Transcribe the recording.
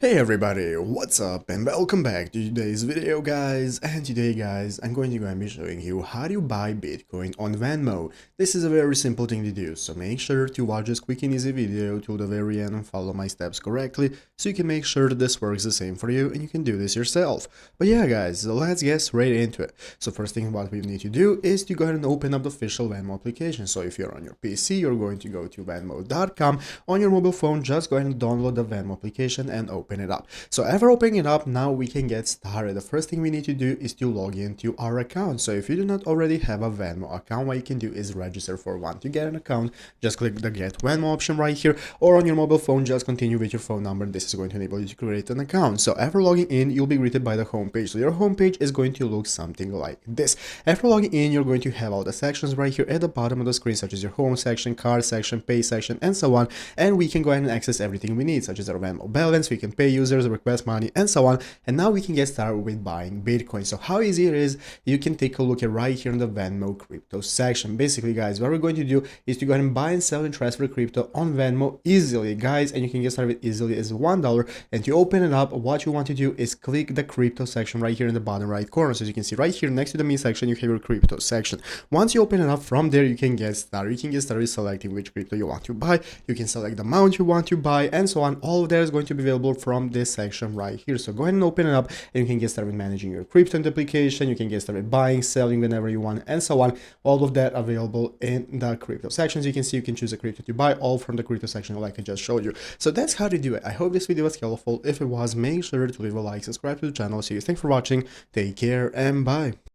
Hey everybody, what's up and welcome back to today's video guys. And today guys, I'm going to be showing you how to buy Bitcoin on Venmo. This is a very simple thing to do, so make sure to watch this quick and easy video till the very end and follow my steps correctly so you can make sure that this works the same for you and you can do this yourself. But yeah guys, so let's get straight into it. So first thing what we need to do is to go ahead and open up the official Venmo application. So if you're on your PC, you're going to go to venmo.com. On your mobile phone, just go ahead and download the Venmo application and open it up. So after opening it up, now we can get started. The first thing we need to do is to log into our account. So if you do not already have a Venmo account, what you can do is register for one. To get an account, just click the Get Venmo option right here, or on your mobile phone, just continue with your phone number. This is going to enable you to create an account. So after logging in, you'll be greeted by the home page. So your home page is going to look something like this. After logging in, you're going to have all the sections right here at the bottom of the screen, such as your home section, card section, pay section, and so on. And we can go ahead and access everything we need, such as our Venmo balance. We can pay users, request money, and so on. And now we can get started with buying Bitcoin. So how easy it is, you can take a look at right here in the Venmo crypto section. Basically guys, what we're going to do is to go ahead and buy and sell and transfer crypto on Venmo easily guys, and you can get started with easily as $1. And to open it up, what you want to do is click the crypto section right here in the bottom right corner. So as you can see right here next to the me section, you have your crypto section. Once you open it up, from there you can get started. You can get started selecting which crypto you want to buy. You can select the amount you want to buy, and so on. All of that is going to be available from this section right here. So go ahead and open it up and you can get started with managing your crypto application. You can get started buying, selling whenever you want, and so on. All of that available in the crypto sections. You can see you can choose a crypto to buy, all from the crypto section like I just showed you. So that's how to do it. I hope this video was helpful. If it was, make sure to leave a like, subscribe to the channel. See you. Thanks for watching. Take care and bye.